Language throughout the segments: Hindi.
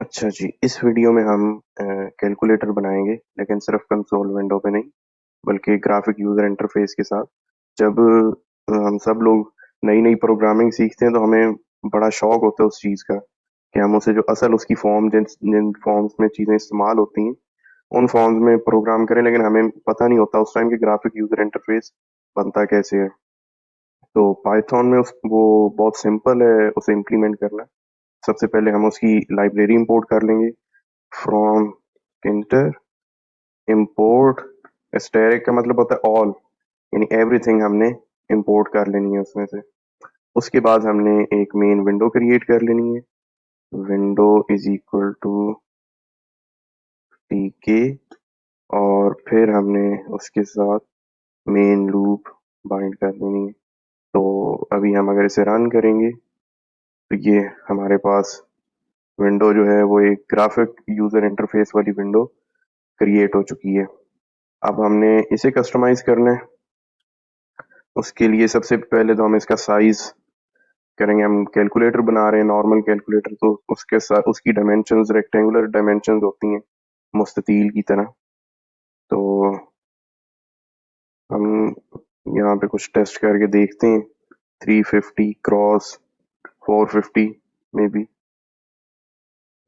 अच्छा जी, इस वीडियो में हम कैलकुलेटर बनाएंगे, लेकिन सिर्फ कंसोल विंडो पे नहीं, बल्कि ग्राफिक यूजर इंटरफेस के साथ। जब हम सब लोग नई नई प्रोग्रामिंग सीखते हैं तो हमें बड़ा शौक होता है उस चीज़ का कि हम उसे जो असल उसकी फॉर्म जिन जिन फॉर्म्स में चीज़ें इस्तेमाल होती हैं उन फॉर्म्स में प्रोग्राम करें, लेकिन हमें पता नहीं होता उस टाइम कि ग्राफिक यूजर इंटरफेस बनता कैसे है। तो पाइथन में वो बहुत सिंपल है उसे इम्प्लीमेंट करना। सबसे पहले हम उसकी लाइब्रेरी इंपोर्ट कर लेंगे फ्रॉम इंटर इंपोर्ट। स्टैटिक का मतलब होता है ऑल, यानी एवरीथिंग हमने इंपोर्ट कर लेनी है उसमें से। उसके बाद हमने एक मेन विंडो क्रिएट कर लेनी है। विंडो इज इक्वल टू टीके, और फिर हमने उसके साथ मेन लूप बाइंड कर देनी है। तो अभी हम अगर इसे रन करेंगे तो ये हमारे पास विंडो जो है वो एक ग्राफिक यूजर इंटरफेस वाली विंडो क्रिएट हो चुकी है। अब हमने इसे कस्टमाइज करना है। उसके लिए सबसे पहले तो हम इसका साइज करेंगे। हम कैलकुलेटर बना रहे हैं, नॉर्मल कैलकुलेटर, तो उसके साथ उसकी डायमेंशंस रेक्टेंगुलर डायमेंशंस होती हैं मुस्ततील की तरह। तो हम यहाँ पे कुछ टेस्ट करके देखते हैं। 350 क्रॉस 450 में भी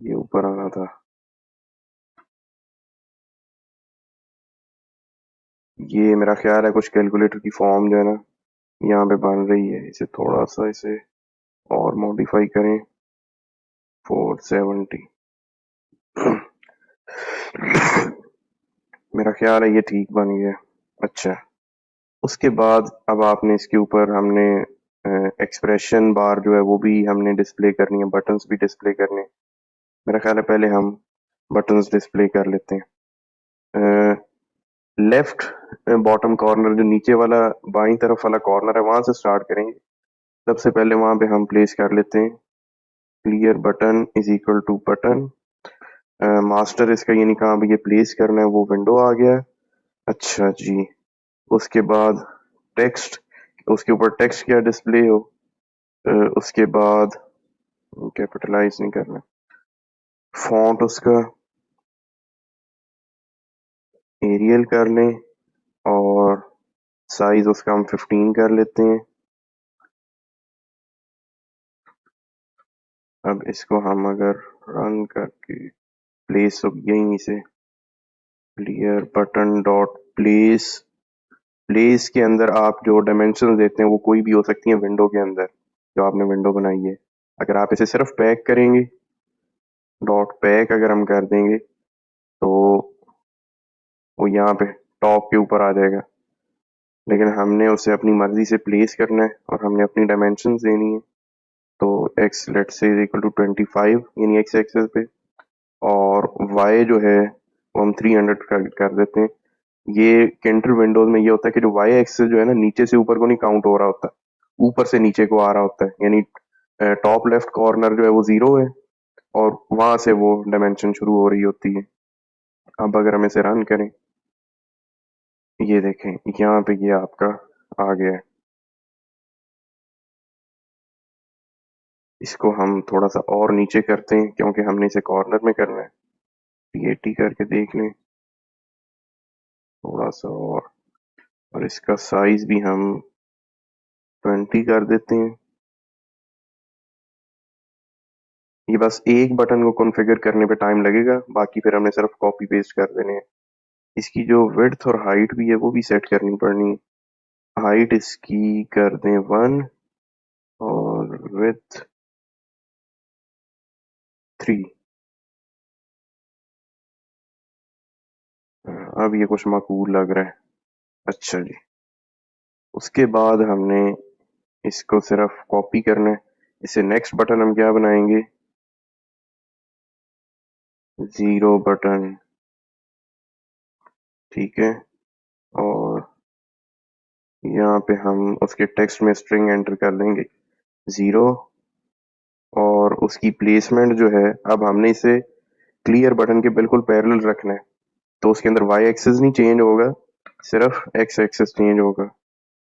ये ऊपर आना था। ये मेरा ख्याल है कुछ कैलकुलेटर की फॉर्म जो है ना यहाँ पे बन रही है। इसे थोड़ा सा इसे और मॉडिफाई करें। 470 मेरा ख्याल है ये ठीक बन गया। अच्छा, उसके बाद अब आपने इसके ऊपर हमने एक्सप्रेशन बार जो है वो भी हमने डिस्प्ले करनी है, बटन्स भी डिस्प्ले करने हैं। मेरा ख्याल है पहले हम बटन्स डिस्प्ले कर लेते हैं। लेफ्ट बॉटम कॉर्नर, जो नीचे वाला बाईं तरफ वाला कॉर्नर है, वहां से स्टार्ट करेंगे। सबसे पहले वहां पे हम प्लेस कर लेते हैं clear button is equal to button master. इसका यानी कहाँ पे ये प्लेस करना है वो विंडो आ गया। अच्छा जी, उसके बाद टेक्स्ट, उसके ऊपर टेक्स्ट क्या डिस्प्ले हो। उसके बाद कैपिटलाइज नहीं करना। फॉन्ट उसका एरियल कर लें, और साइज उसका हम 15 कर लेते हैं। अब इसको हम अगर रन करके प्लेस, यहीं से clear button dot place, place के अंदर आप जो डायमेंशन देते हैं वो कोई भी हो सकती है विंडो के अंदर जो आपने विंडो बनाई है। अगर आप इसे सिर्फ पैक करेंगे, डॉट पैक अगर हम कर देंगे तो वो यहाँ पे टॉप के ऊपर आ जाएगा। लेकिन हमने उसे अपनी मर्जी से प्लेस करना है और हमने अपनी डायमेंशंस देनी है। तो x let's say equal to 25, यानी x एक्सेस पे, और y जो है वो हम 300 कर देते हैं। ये किंटर विंडोज में ये होता है कि जो y एक्सेस जो है ना नीचे से ऊपर को नहीं काउंट हो रहा होता, ऊपर से नीचे को आ रहा होता है। यानी टॉप लेफ्ट कॉर्नर जो है वो 0 है और वहां से वो डायमेंशन शुरू हो रही होती है। अब अगर हम इसे रन करें, ये देखें यहाँ पे ये आपका आ गया है। इसको हम थोड़ा सा और नीचे करते हैं क्योंकि हमने इसे कॉर्नर में करना है। 80 करके देख लें थोड़ा सा और इसका साइज भी हम 20 कर देते हैं। ये बस एक बटन को कॉन्फ़िगर करने पे टाइम लगेगा, बाकी फिर हमने सिर्फ कॉपी पेस्ट कर देने हैं। इसकी जो विड्थ और हाइट भी है वो भी सेट करनी पड़नी है। हाइट इसकी कर दें 1 और विड्थ 3। अब ये कुछ माकूल लग रहा है। अच्छा जी, उसके बाद हमने इसको सिर्फ कॉपी करना है। इसे नेक्स्ट बटन हम क्या बनाएंगे, 0 बटन, ठीक है। और यहाँ पे हम उसके टेक्स्ट में स्ट्रिंग एंटर कर देंगे 0, और उसकी प्लेसमेंट जो है अब हमने इसे क्लियर बटन के बिल्कुल पैरेलल रखना है। तो उसके अंदर वाई एक्सिस नहीं चेंज होगा, सिर्फ एक्स एक्सिस चेंज होगा।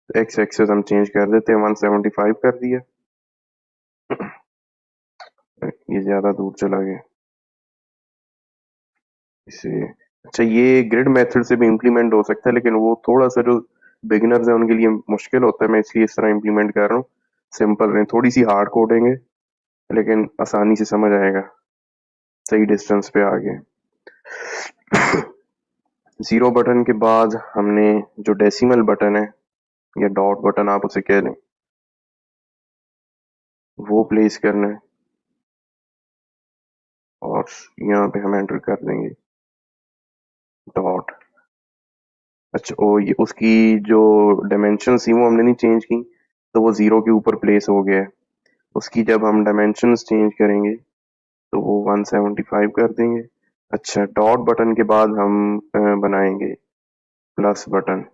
एक्स एक्सिस हम चेंज कर देते हैं, 175 कर दिया। ये ज्यादा दूर चला गया। इसे अच्छा, ये ग्रिड मेथड से भी इम्प्लीमेंट हो सकता है, लेकिन वो थोड़ा सा जो बिगिनर्स है उनके लिए मुश्किल होता है। मैं इसलिए इस तरह इम्प्लीमेंट कर रहा हूँ। सिंपल नहीं, थोड़ी सी हार्ड कोडिंग है, लेकिन आसानी से समझ आएगा। सही डिस्टेंस पे आ गए। जीरो बटन के बाद हमने जो डेसिमल बटन है या डॉट बटन आप उसे कह लें, वो प्लेस करना है और यहाँ पे हम एंटर कर देंगे डॉट। अच्छा, ओ ये उसकी जो डायमेंशन थी वो हमने नहीं चेंज की, तो वो जीरो के ऊपर प्लेस हो गया है। उसकी जब हम डायमेंशंस चेंज करेंगे तो वो 175 कर देंगे। अच्छा, डॉट बटन के बाद हम बनाएंगे प्लस बटन।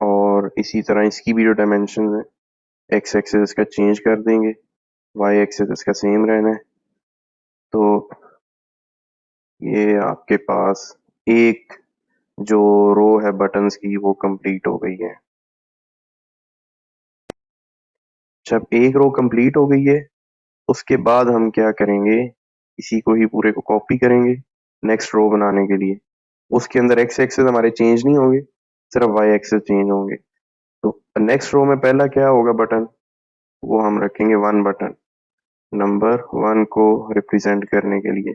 और इसी तरह इसकी भी जो डायमेंशन है, एक्स एक्सिस इसका चेंज कर देंगे, वाई एक्सिस इसका सेम रहना है। तो ये आपके पास एक जो रो है बटन्स की वो कंप्लीट हो गई है। जब एक रो कंप्लीट हो गई है, उसके बाद हम क्या करेंगे, इसी को ही पूरे को कॉपी करेंगे नेक्स्ट रो बनाने के लिए। उसके अंदर एक्स एक्सिस हमारे चेंज नहीं होंगे, सिर्फ वाई एक्सिस चेंज होंगे। तो नेक्स्ट रो में पहला क्या होगा बटन, वो हम रखेंगे वन बटन, नंबर वन को रिप्रेजेंट करने के लिए।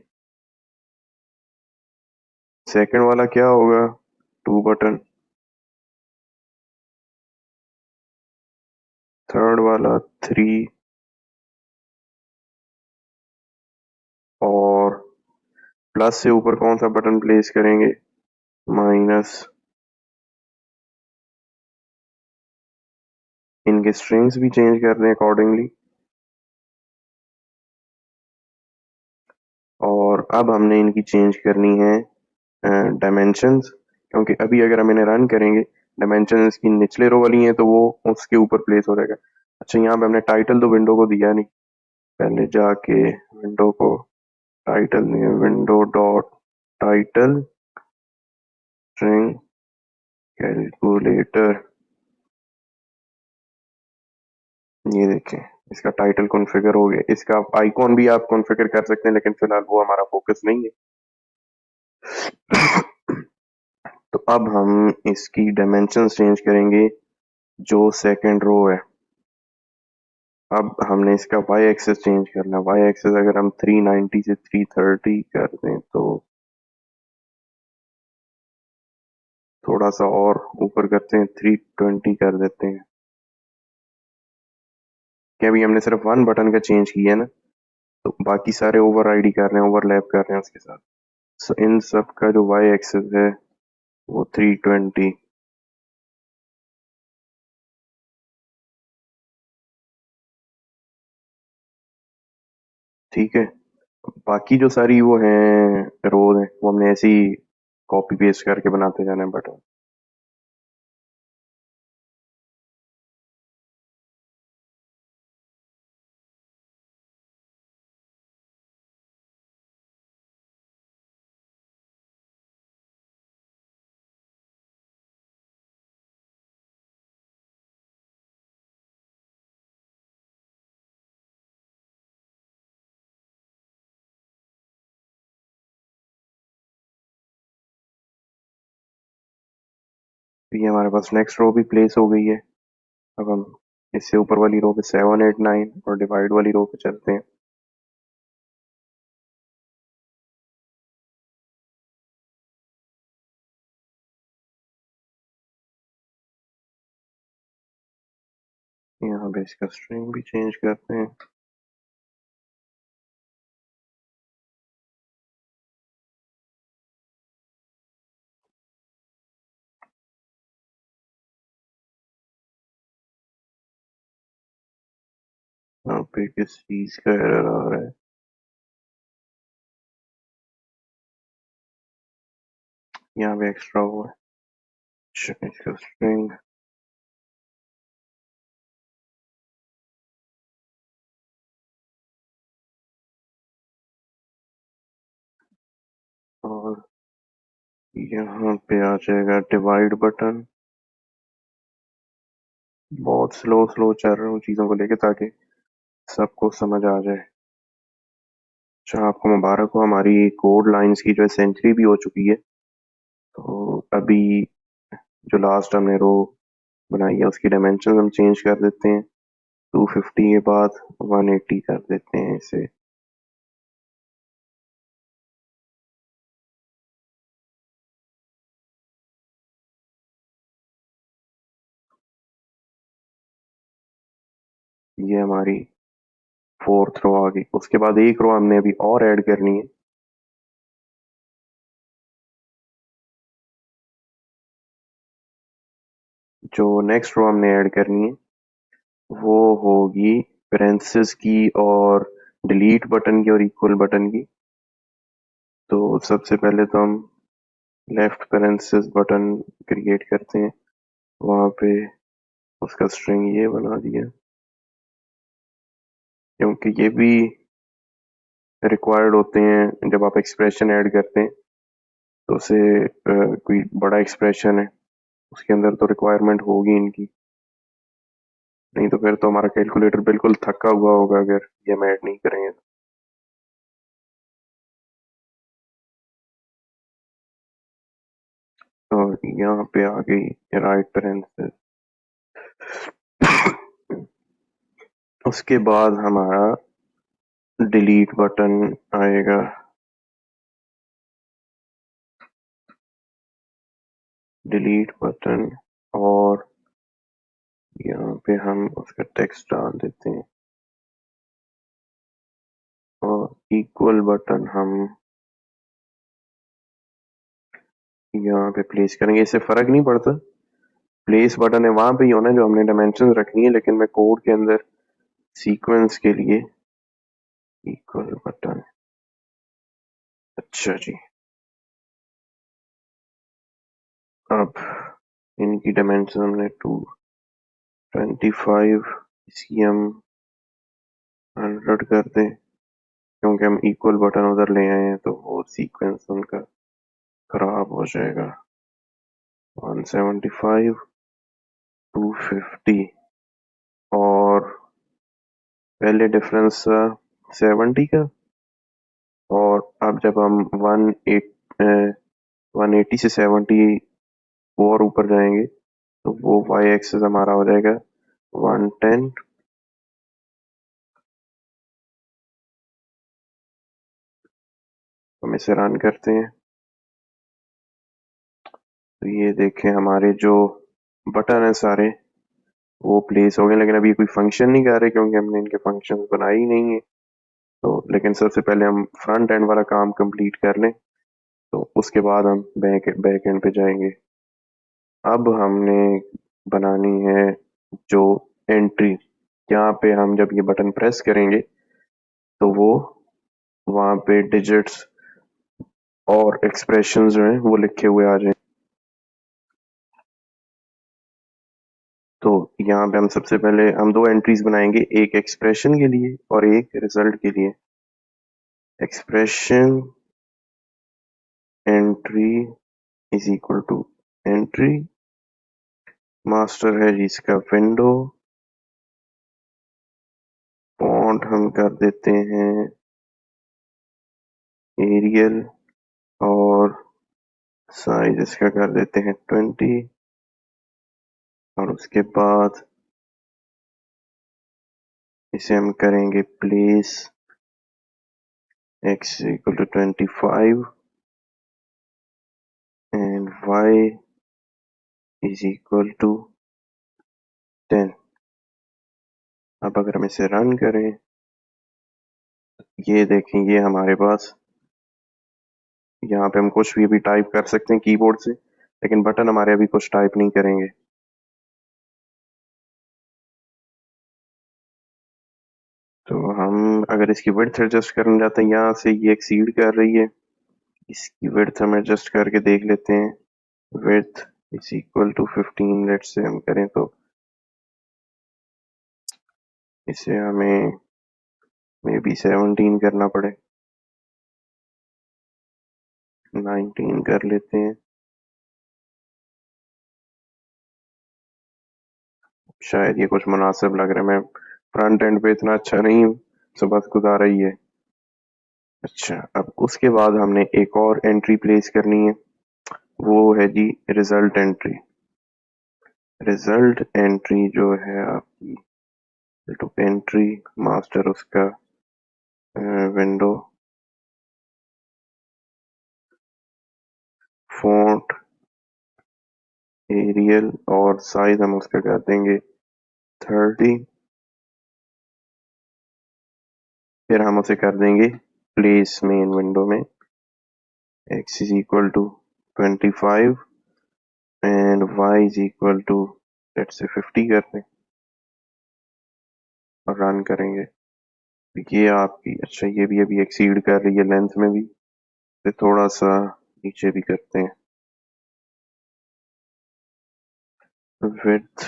सेकंड वाला क्या होगा, टू बटन। थर्ड वाला थ्री। और प्लस से ऊपर कौन सा बटन प्लेस करेंगे, माइनस। इनके स्ट्रिंग्स भी चेंज कर दें अकॉर्डिंगली। और अब हमने इनकी चेंज करनी है डायमेंशंस, क्योंकि अभी अगर हम इन्हें रन करेंगे, डायमेंशन इसकी निचले रो वाली हैं तो वो उसके ऊपर प्लेस हो जाएगा। अच्छा, यहाँ पे हमने टाइटल तो विंडो को दिया नहीं, पहले जाके विंडो को टाइटल नहीं, window dot title string calculator. ये देखें, इसका टाइटल कॉन्फ़िगर हो गया। इसका आइकॉन भी आप कॉन्फ़िगर कर सकते हैं, लेकिन फिलहाल वो हमारा फोकस नहीं है। तो अब हम इसकी डायमेंशंस चेंज करेंगे, जो सेकंड रो है। अब हमने इसका वाई एक्सिस चेंज करना है। वाई एक्सिस अगर हम 390 से 330 कर दें तो थोड़ा सा और ऊपर करते हैं, 320 कर देते हैं। क्या अभी हमने सिर्फ वन बटन का चेंज किया है ना, तो बाकी सारे ओवर आईडी कर रहे हैं, ओवरलैप कर रहे हैं उसके साथ। सो इन सब का जो वाई एक्सिस है वो 320। ठीक है, बाकी जो सारी वो हैं रोज हैं वो हमने ऐसे ही कॉपी पेस्ट करके बनाते जाना है बटन। तो ये हमारे पास नेक्स्ट रो भी प्लेस हो गई है। अब हम इससे ऊपर वाली रो पे 7 8 9 और डिवाइड वाली रो पे चलते हैं। यहाँ पे इसका स्ट्रिंग भी चेंज करते हैं। यहाँ पे किस चीज का एरर आ रहा है, यहाँ पे एक्स्ट्रा हुआ है। अच्छा, इसका स्ट्रिंग और यहाँ पे आ जाएगा डिवाइड बटन। बहुत स्लो स्लो चल रहा हूँ चीज़ों को लेके ताकि सबको समझ आ जाए। अच्छा, आपको मुबारक हो, हमारी कोड लाइंस की जो है सेंचुरी भी हो चुकी है। तो अभी जो लास्ट हमने रो बनाई है उसकी डायमेंशन हम चेंज कर देते हैं। 250 के बाद 180 कर देते हैं इसे। ये हमारी फोर्थ रो आ गई। उसके बाद एक रो हमने अभी और ऐड करनी है। जो नेक्स्ट रो हमने ऐड करनी है वो होगी पेरेंथेसिस की और डिलीट बटन की और इक्वल बटन की। तो सबसे पहले तो हम लेफ्ट पेरेंथेसिस बटन क्रिएट करते हैं। वहाँ पे उसका स्ट्रिंग ये बना दिया, क्योंकि ये भी रिक्वायर्ड होते हैं जब आप एक्सप्रेशन ऐड करते हैं। तो उसे कोई बड़ा एक्सप्रेशन है उसके अंदर तो रिक्वायरमेंट होगी इनकी। नहीं तो फिर तो हमारा कैलकुलेटर बिल्कुल थका हुआ होगा अगर ये हम ऐड नहीं करेंगे। तो यहाँ पे आ गई राइट पेरेंथेसिस। उसके बाद हमारा डिलीट बटन आएगा। डिलीट बटन और यहाँ पे हम उसका टेक्स्ट डाल देते हैं और इक्वल बटन हम यहाँ पे प्लेस करेंगे। इससे फर्क नहीं पड़ता, प्लेस बटन है वहां पे ही होना है जो हमने डायमेंशन रखनी है, लेकिन मैं कोड के अंदर सीक्वेंस के लिए इक्वल बटन। अच्छा जी, अब इनकी डायमेंशन हमने 225, इसकी हम 100 कर दें क्योंकि हम इक्वल बटन उधर ले आए हैं तो वो सीक्वेंस उनका खराब हो जाएगा। 175, 250 और पहले डिफरेंस 70 का। और अब जब हम 180 से 70 और ऊपर जाएंगे तो वो वाई एक्सेस हमारा हो जाएगा 110। हम इसे रन करते हैं तो ये देखें हमारे जो बटन है सारे वो प्लेस हो गए, लेकिन अभी कोई फंक्शन नहीं कर रहे क्योंकि हमने इनके फंक्शन बनाए ही नहीं है। तो लेकिन सबसे पहले हम फ्रंट एंड वाला काम कंप्लीट कर लें तो उसके बाद हम बैक एंड पे जाएंगे। अब हमने बनानी है जो एंट्री, यहाँ पे हम जब ये बटन प्रेस करेंगे तो वो वहाँ पे डिजिट्स और एक्सप्रेशंस जो हैं वो लिखे हुए आ जाएं। तो यहाँ पे हम सबसे पहले हम दो एंट्रीज बनाएंगे, एक एक्सप्रेशन के लिए और एक रिजल्ट के लिए। Expression entry is equal to entry, master है जिसका विंडो, फॉन्ट हम कर देते हैं एरियल और साइज इसका कर देते हैं 20। और उसके बाद इसे हम करेंगे place x equal to 25 and y is equal to 10। अब अगर हम इसे रन करें, ये देखें ये हमारे पास यहाँ पे हम कुछ भी टाइप कर सकते हैं कीबोर्ड से, लेकिन बटन हमारे अभी कुछ टाइप नहीं करेंगे। तो हम अगर इसकी विड्थ एडजस्ट करना चाहते हैं, यहाँ से ये एक्सीड कर रही है, इसकी विड्थ हम एडजस्ट करके देख लेते हैं। Width is equal to 15 let say हम करें तो इसे हमें मे बी 17 करना पड़े, 19 कर लेते हैं। शायद ये कुछ मुनासिब लग रहा है। मैं फ्रंट एंड पे इतना अच्छा नहीं हूँ, तो बस गुजारा ही है। अच्छा, अब उसके बाद हमने एक और एंट्री प्लेस करनी है, वो है जी रिजल्ट एंट्री। रिजल्ट एंट्री जो है आपकी तो एंट्री मास्टर उसका विंडो फ़ॉन्ट एरियल और साइज हम उसका कर देंगे 30। फिर हम उसे कर देंगे प्लेस मेन विंडो में x is equal to 25 and y is equal to let's say 50 कर दें और रन करेंगे। ये आपकी अच्छा ये भी अभी एक्सीड कर रही है लेंथ में भी, तो थोड़ा सा नीचे भी करते हैं। विड्थ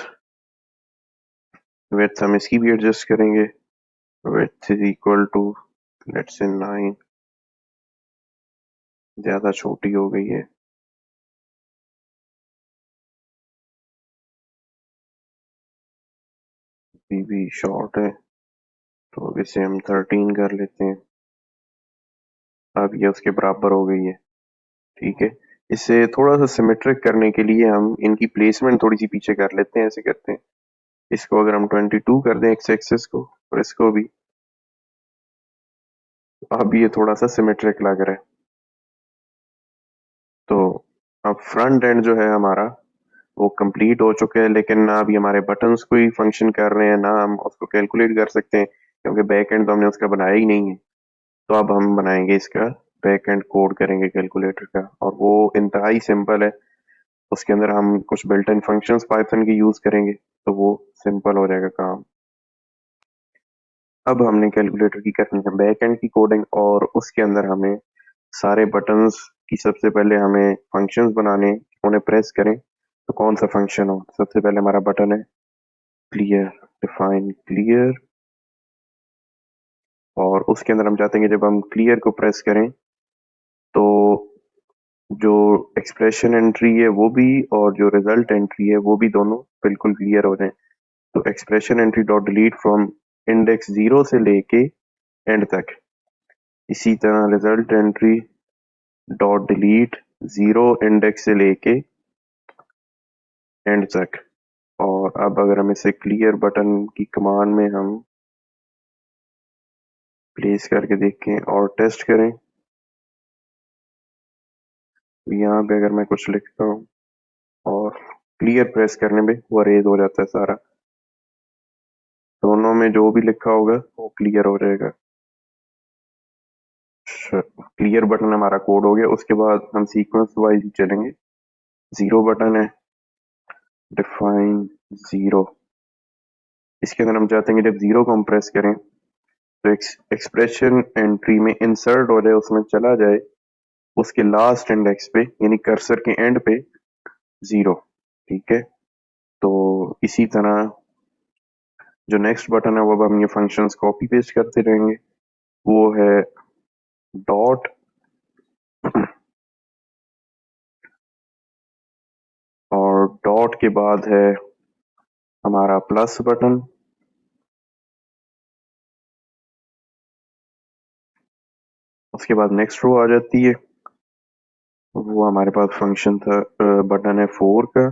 विड्थ हम इसकी भी एडजस्ट करेंगे। Width is equal to let's say 9, ज्यादा छोटी हो गई है। भी शॉर्ट है तो इसे हम 13 कर लेते हैं। अब ये उसके बराबर हो गई है। ठीक है, इसे थोड़ा सा सिमेट्रिक करने के लिए हम इनकी प्लेसमेंट थोड़ी सी पीछे कर लेते हैं। ऐसे करते हैं, इसको अगर हम 22 कर दें एक्स एक्सेस को और इसको भी, अब ये थोड़ा सा सिमेट्रिक लग रहा है। तो अब फ्रंट एंड जो है हमारा वो कंप्लीट हो चुका है, लेकिन ना अभी हमारे बटन्स कोई फंक्शन कर रहे हैं, ना हम उसको कैलकुलेट कर सकते हैं क्योंकि बैक एंड तो हमने उसका बनाया ही नहीं है। तो अब हम बनाएंगे इसका बैक एंड कोड करेंगे कैलकुलेटर का, और वो इंतहाई सिंपल है। उसके अंदर हम कुछ बिल्ट इन फंक्शंस पाइथन के यूज करेंगे, तो वो सिंपल हो जाएगा काम। अब हमने कैलकुलेटर की करनी है बैक एंड की कोडिंग, और उसके अंदर हमें सारे बटन्स की सबसे पहले हमें फंक्शंस बनाने, उन्हें प्रेस करें तो कौन सा फंक्शन हो। सबसे पहले हमारा बटन है क्लियर, डिफाइन क्लियर, और उसके अंदर हम चाहते हैं कि जब हम क्लियर को प्रेस करें तो जो एक्सप्रेशन एंट्री है वो भी और जो रिजल्ट एंट्री है वो भी दोनों बिल्कुल क्लियर हो जाए। तो expression entry dot delete from index 0 से लेके एंड तक, इसी तरह result entry dot delete 0 index से लेके एंड तक। और अब अगर हम इसे क्लियर बटन की कमांड में हम प्लेस करके देखें और टेस्ट करें, यहाँ पे अगर मैं कुछ लिखता हूँ और क्लियर प्रेस करने में वो रेज हो जाता है सारा, दोनों में जो भी लिखा होगा वो क्लियर हो जाएगा। क्लियर बटन हमारा कोड हो गया। उसके बाद हम सीक्वेंस वाइज चलेंगे। जीरो बटन है, डिफाइन जीरो, इसके अंदर हम चाहते हैं कि जब जीरो को हम प्रेस करें तो एक्सप्रेशन एंट्री में इंसर्ट हो जाए, उसमें चला जाए उसके लास्ट इंडेक्स पे, यानी कर्सर के एंड पे जीरो। ठीक है, तो इसी तरह जो नेक्स्ट बटन है वो अब हम ये फंक्शंस कॉपी पेस्ट करते रहेंगे। वो है डॉट और डॉट के बाद है हमारा प्लस बटन। उसके बाद नेक्स्ट रो आ जाती है, वो हमारे पास फंक्शन था बटन है 4 का।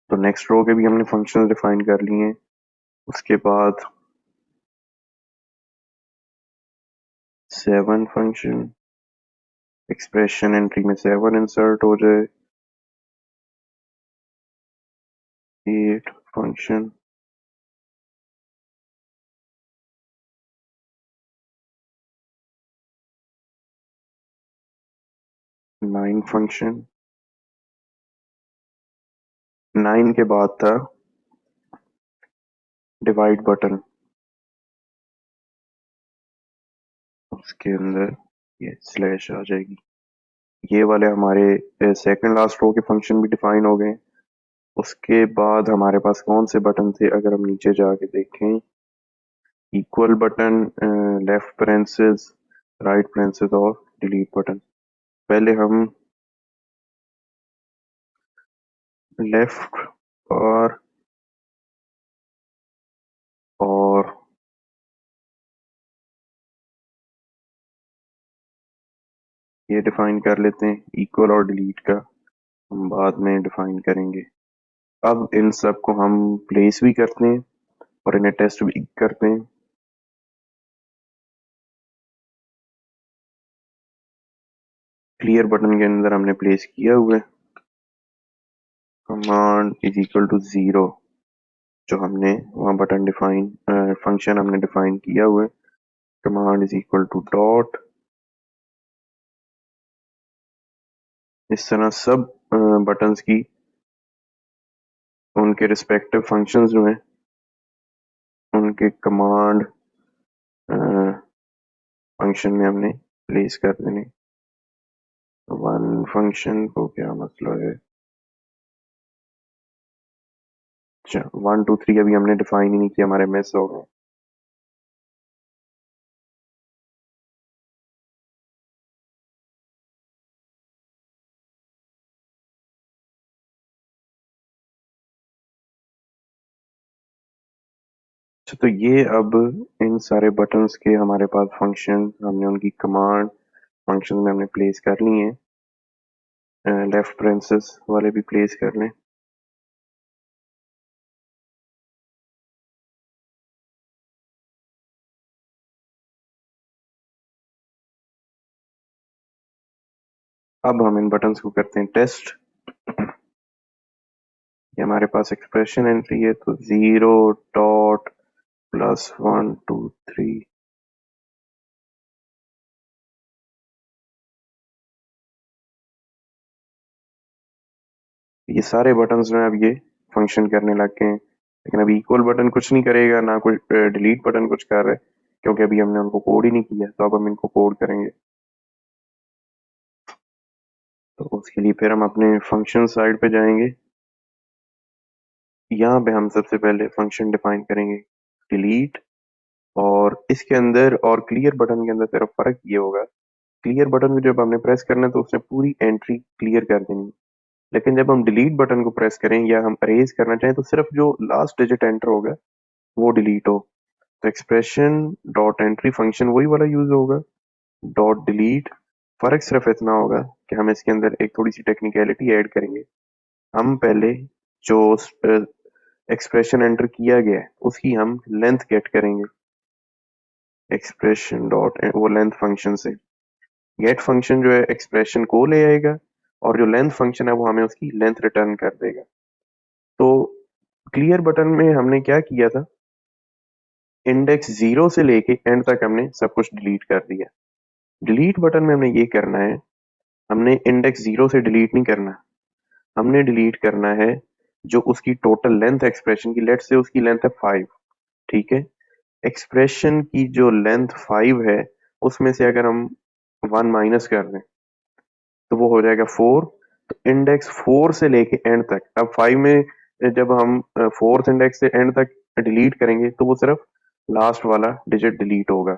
तो नेक्स्ट रो के भी हमने फंक्शन डिफाइन कर लिए हैं। उसके बाद 7 फंक्शन, एक्सप्रेशन एंट्री में 7 इंसर्ट हो जाए। 8 फंक्शन, 9 फंक्शन, 9 के बाद था डिवाइड बटन, उसके अंदर ये स्लैश आ जाएगी। ये वाले हमारे सेकंड लास्ट रो के फंक्शन भी डिफाइन हो गए। उसके बाद हमारे पास कौन से बटन थे, अगर हम नीचे जाके देखें equal button, left parenthesis, right parenthesis और डिलीट बटन। पहले हम लेफ्ट और ये डिफाइन कर लेते हैं। इक्वल और डिलीट का हम बाद में डिफाइन करेंगे। अब इन सब को हम प्लेस भी करते हैं और इन्हें टेस्ट भी करते हैं। क्लियर बटन के अंदर हमने प्लेस किया हुआ है कमांड इज इक्वल टू 0, जो हमने वहाँ बटन डिफाइन फंक्शन हमने डिफाइन किया हुआ है। Command is equal to dot. इस तरह सब बटन्स की उनके रिस्पेक्टिव फंक्शंस जो हैं उनके कमांड फंक्शन में हमने प्लेस कर देने। वन फंक्शन को क्या मसला है? अच्छा, 1 2 3 अभी हमने डिफाइन ही नहीं किया, हमारे मिस हो गए। अच्छा, तो ये अब इन सारे बटन्स के हमारे पास फंक्शन, हमने उनकी कमांड फंक्शन में हमने प्लेस कर ली है। लेफ्ट पैरेंथेसिस वाले भी प्लेस कर लें। अब हम इन बटन्स को करते हैं टेस्ट। ये हमारे पास एक्सप्रेशन एंट्री है, तो 0 डॉट प्लस 1 2 3। ये सारे बटन्स जो हैं अब ये फंक्शन करने लग गए हैं। लेकिन अभी इक्वल बटन कुछ नहीं करेगा, ना कोई डिलीट बटन कुछ कर रहा है, क्योंकि अभी हमने उनको कोड ही नहीं किया। तो अब हम इनको कोड करेंगे। तो उसके लिए फिर हम अपने फंक्शन साइड पे जाएंगे। यहाँ पे हम सबसे पहले फंक्शन डिफाइन करेंगे डिलीट, और इसके अंदर और क्लियर बटन के अंदर सिर्फ फर्क ये होगा, क्लियर बटन को जब हमने प्रेस करना है तो उसने पूरी एंट्री क्लियर कर देनी है। लेकिन जब हम डिलीट बटन को प्रेस करें या हम अरेज करना चाहें तो सिर्फ जो लास्ट डिजिट एंटर होगा वो डिलीट हो। तो एक्सप्रेशन डॉट एंट्री फंक्शन वही वाला यूज होगा, डॉट डिलीट। फर्क सिर्फ इतना होगा कि हम इसके अंदर एक थोड़ी सी टेक्निकलिटी ऐड करेंगे। हम पहले जो एक्सप्रेशन एंटर किया गया है उसकी हम लेंथ गेट करेंगे एक्सप्रेशन डॉट वो लेंथ फंक्शन से। गेट फंक्शन जो है एक्सप्रेशन को ले आएगा और जो लेंथ फंक्शन है वो हमें उसकी लेंथ रिटर्न कर देगा। तो क्लियर बटन में हमने क्या किया था, इंडेक्स 0 से लेके एंड तक हमने सब कुछ डिलीट कर दिया। डिलीट बटन में हमने ये करना है, हमने इंडेक्स 0 से डिलीट नहीं करना, हमने डिलीट करना है जो उसकी टोटल लेंथ एक्सप्रेशन की, लेट से उसकी लेंथ है 5, ठीक है। एक्सप्रेशन की जो लेंथ 5 है उसमें से अगर हम 1 माइनस कर दें तो वो हो जाएगा 4। तो इंडेक्स 4 से लेके एंड तक, अब 5 में जब हम फोर्थ इंडेक्स से एंड तक डिलीट करेंगे तो वो सिर्फ लास्ट वाला डिजिट डिलीट होगा।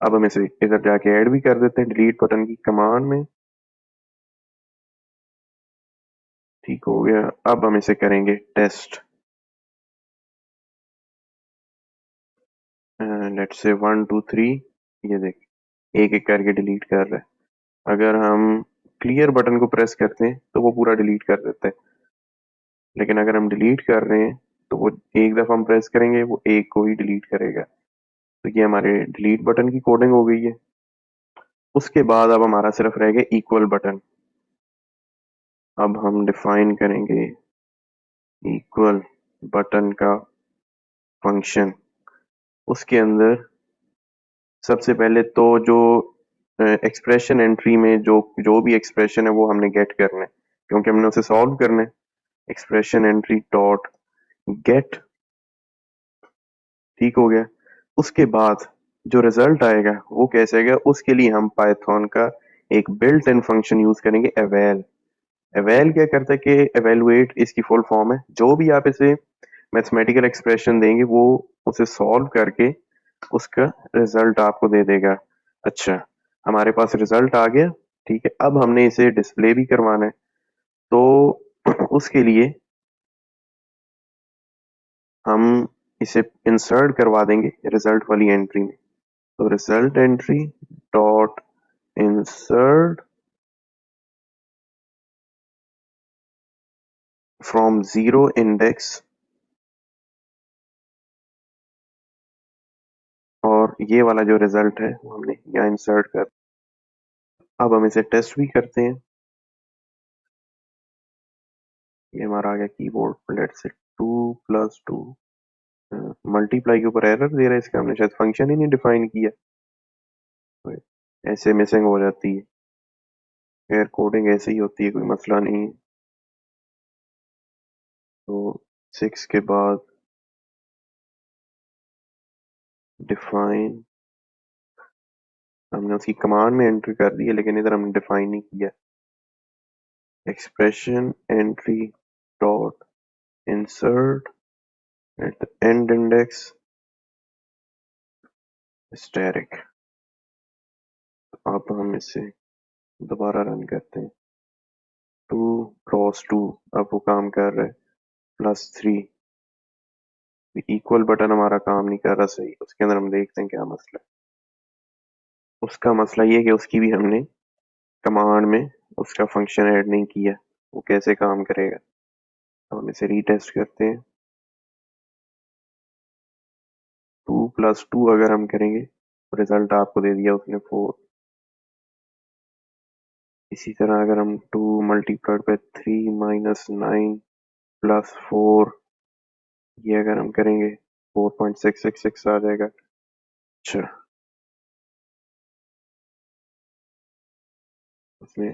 अब हम इसे इधर जाके ऐड भी कर देते हैं डिलीट बटन की कमांड में। ठीक हो गया। अब हम इसे करेंगे टेस्ट। लेट्स से 1 2 3, ये देख एक एक करके डिलीट कर रहा है। अगर हम क्लियर बटन को प्रेस करते हैं तो वो पूरा डिलीट कर देता है, लेकिन अगर हम डिलीट कर रहे हैं तो वो एक दफा हम प्रेस करेंगे वो एक को ही डिलीट करेगा। तो ये हमारे डिलीट बटन की कोडिंग हो गई है। उसके बाद अब हमारा सिर्फ रह गया इक्वल बटन। अब हम डिफाइन करेंगे इक्वल बटन का फंक्शन। उसके अंदर सबसे पहले तो जो एक्सप्रेशन एंट्री में जो जो भी एक्सप्रेशन है वो हमने गेट करना है, क्योंकि हमने उसे सॉल्व करना है। एक्सप्रेशन एंट्री डॉट गेट, ठीक हो गया। उसके बाद जो रिजल्ट आएगा वो कैसे आएगा, उसके लिए हम पाइथन का एक बिल्ट इन फंक्शन यूज करेंगे एवेल। एवेल क्या करता है कि एवेलुएट इसकी फुल फॉर्म है, जो भी आप इसे मैथमेटिकल एक्सप्रेशन देंगे वो उसे सॉल्व करके उसका रिजल्ट आपको दे देगा। अच्छा, हमारे पास रिजल्ट आ गया। ठीक है, अब हमने इसे डिस्प्ले भी करवाना है, तो उसके लिए हम इसे इंसर्ट करवा देंगे रिजल्ट वाली एंट्री में। तो result entry dot insert from zero index, और ये वाला जो रिजल्ट है वो हमने यहाँ इंसर्ट कर। अब हम इसे टेस्ट भी करते हैं। ये हमारा आ गया कीबोर्ड। लेट्स से 2 + 2 मल्टीप्लाई के ऊपर एरर दे रहा है, इसका हमने शायद फंक्शन ही नहीं डिफाइन किया, तो ऐसे मिसिंग हो जाती है। खैर कोडिंग ऐसे ही होती है, कोई मसला नहीं है। तो 6 के बाद डिफाइन, हमने उसकी कमांड में एंट्री कर दी है, लेकिन इधर हमने डिफाइन नहीं किया। Expression entry dot insert at the end index static. अब हम इसे दोबारा रन करते हैं। 2 × 2, अब वो काम कर रहा है। +3 इक्वल बटन हमारा काम नहीं कर रहा सही, उसके अंदर हम देखते हैं क्या मसला है। उसका मसला ये है कि उसकी भी हमने कमांड में उसका फंक्शन ऐड नहीं किया, वो कैसे काम करेगा। तो हम इसे रीटेस्ट करते हैं। 2 + 2 अगर हम करेंगे तो रिजल्ट आपको दे दिया उसने 4। इसी तरह अगर हम 2 × 3 - 9 + 4, ये अगर हम करेंगे 4.666 आ जाएगा। अच्छा, उसने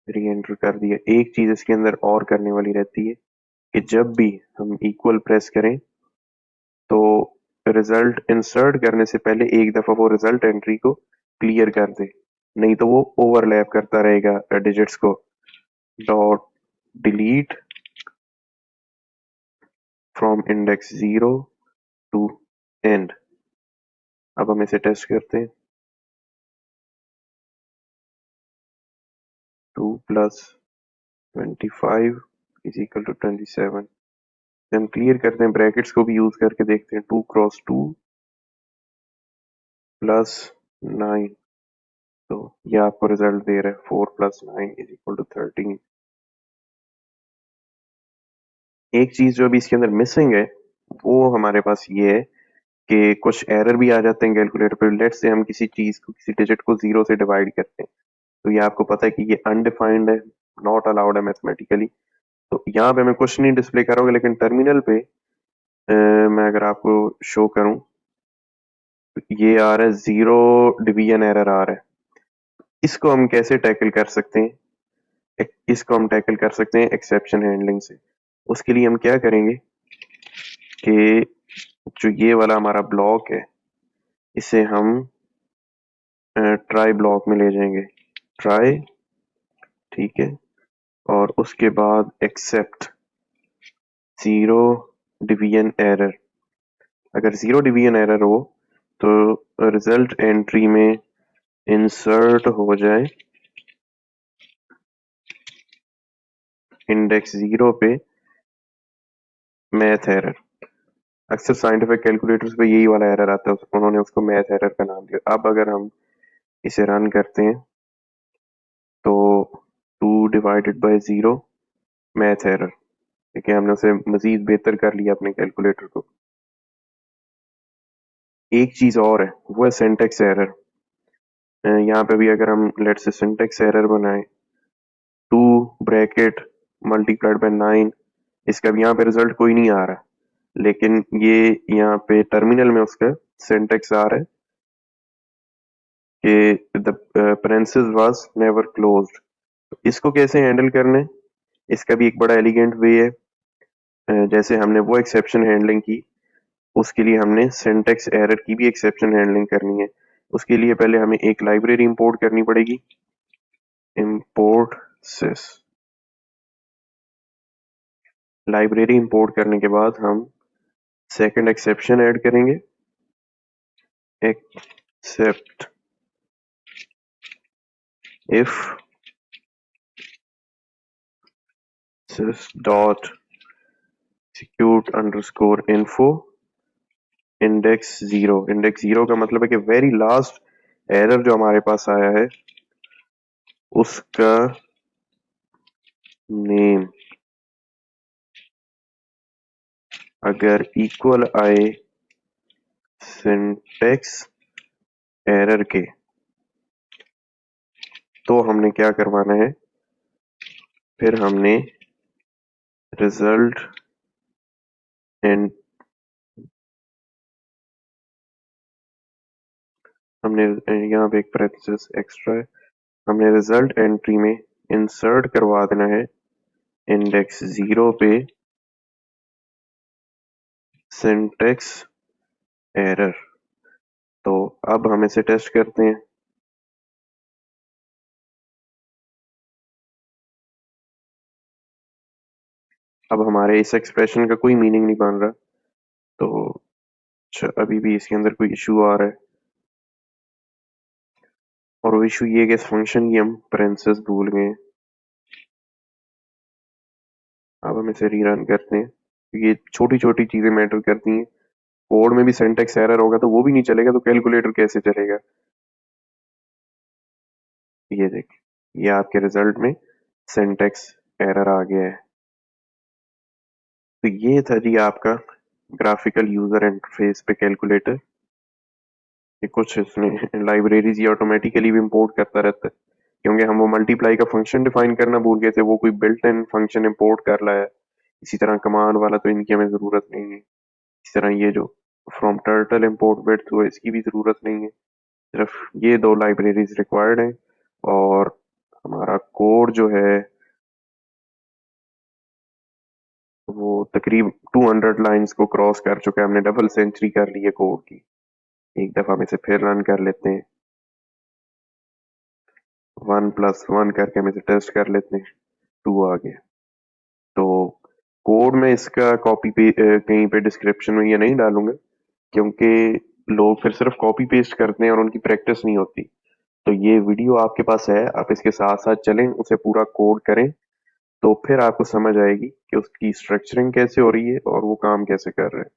री एंटर कर दिया। एक चीज इसके अंदर और करने वाली रहती है कि जब भी हम इक्वल प्रेस करें तो रिजल्ट इंसर्ट करने से पहले एक दफा वो रिजल्ट एंट्री को क्लियर कर दे, नहीं तो वो ओवरलैप करता रहेगा डिजिट्स को। Dot delete from index 0 to end. अब हम इसे टेस्ट करते हैं। 2 + 25 = 27। हम क्लियर करते हैं, ब्रैकेट्स को भी यूज करके देखते हैं। 2 × 2 + 9, तो ये आपको रिजल्ट दे रहा है 4 + 9 = 13। एक चीज जो अभी इसके अंदर मिसिंग है वो हमारे पास ये है कि कुछ एरर भी आ जाते हैं कैलकुलेटर पे। लेट्स से हम किसी चीज को, किसी डिजिट को 0 से डिवाइड करते हैं, तो ये आपको पता है कि ये अनडिफाइंड है, नॉट अलाउड है मैथमेटिकली। तो यहाँ पे मैं कुछ नहीं डिस्प्ले करूंगा, लेकिन टर्मिनल पे मैं अगर आपको शो करूं तो ये आ रहा है 0 डिवीजन एरर आ रहा है। इसको हम कैसे टैकल कर सकते हैं? इसको हम टैकल कर सकते हैं एक्सेप्शन हैंडलिंग से। उसके लिए हम क्या करेंगे कि जो ये वाला हमारा ब्लॉक है इसे हम ट्राई ब्लॉक में ले जाएंगे। ट्राई, ठीक है, और उसके बाद एक्सेप्ट 0 डिवीजन एरर। अगर 0 डिवीजन एरर हो तो रिजल्ट एंट्री में इंसर्ट हो जाए इंडेक्स 0 पे मैथ एरर। अक्सर साइंटिफिक कैलकुलेटर्स पे यही वाला एरर आता है, उन्होंने उसको मैथ एरर का नाम दिया। अब अगर हम इसे रन करते हैं तो 2/0 मैथ एरर, देखिए हमने उसे मजीद बेहतर कर लिया अपने कैलकुलेटर को। एक चीज और है, वो है सिंटेक्स एरर। यहाँ पे भी अगर हम लेट्स से सिंटेक्स एरर बनाएं, 2 ब्रैकेट × 9, इसका भी यहाँ पे रिजल्ट कोई नहीं आ रहा, लेकिन ये यहाँ पे टर्मिनल में उसका सिंटेक्स आ रहा है कि the parenthesis was never closed। इसको कैसे हैंडल करना है, इसका भी एक बड़ा एलिगेंट वे है। जैसे हमने वो एक्सेप्शन हैंडलिंग की, उसके लिए हमने सिंटेक्स एरर की भी एक्सेप्शन हैंडलिंग करनी है। उसके लिए पहले हमें एक लाइब्रेरी इंपोर्ट करनी पड़ेगी। इंपोर्ट sys, लाइब्रेरी इंपोर्ट करने के बाद हम सेकंड एक्सेप्शन ऐड करेंगे। except if sys dot execute underscore info index zero का मतलब है कि वेरी लास्ट एरर जो हमारे पास आया है उसका नेम अगर इक्वल आए सिंटेक्स एरर के तो हमने क्या करवाना है, फिर हमने रिजल्ट एंड हमने यहाँ पे एक पैरेंथेसिस एक्स्ट्रा है, हमने रिजल्ट एंट्री में इंसर्ट करवा देना है इंडेक्स जीरो पे सिंटेक्स एरर। तो अब हम इसे टेस्ट करते हैं। अब हमारे इस एक्सप्रेशन का कोई मीनिंग नहीं बन रहा, तो अभी भी इसके अंदर कोई इशू आ रहा है, और वो इशू ये कि इस फंक्शन की हम पैरेंथेसिस भूल गए। अब हम इसे रीरन करते हैं। ये छोटी छोटी चीजें मैटर करती हैं। कोड में भी सिंटेक्स एरर होगा तो वो भी नहीं चलेगा, तो कैलकुलेटर कैसे चलेगा। ये देखिए, ये आपके रिजल्ट में सिंटेक्स एरर आ गया है। तो ये था जी आपका ग्राफिकल यूजर इंटरफेस पे कैलकुलेटर। ये कुछ इसमें लाइब्रेरीज ये ऑटोमेटिकली भी इंपोर्ट करता रहता है, क्योंकि हम वो मल्टीप्लाई का फंक्शन डिफाइन करना भूल गए थे, वो कोई बिल्ट इन फंक्शन इंपोर्ट कर रहा है। इसी तरह कमांड वाला तो इनकी हमें जरूरत नहीं है। इस तरह ये जो फ्रॉम टर्टल इंपोर्ट बिट्स हुआ इसकी भी जरूरत नहीं है। सिर्फ ये दो लाइब्रेरीज रिक्वायर्ड हैं, और हमारा कोड जो है वो तकरीब 200 लाइंस को क्रॉस कर चुका है। हमने डबल सेंचुरी कर ली है कोड की। एक दफा हम इसे फिर रन कर लेते हैं, 1+1 करके हम इसे टेस्ट कर लेते हैं। 2 आ गया। तो कोड में इसका कॉपी पे कहीं पे डिस्क्रिप्शन में ये नहीं डालूंगा, क्योंकि लोग फिर सिर्फ कॉपी पेस्ट करते हैं और उनकी प्रैक्टिस नहीं होती। तो ये वीडियो आपके पास है, आप इसके साथ साथ चलें, उसे पूरा कोड करें, तो फिर आपको समझ आएगी कि उसकी स्ट्रक्चरिंग कैसे हो रही है और वो काम कैसे कर रहे हैं।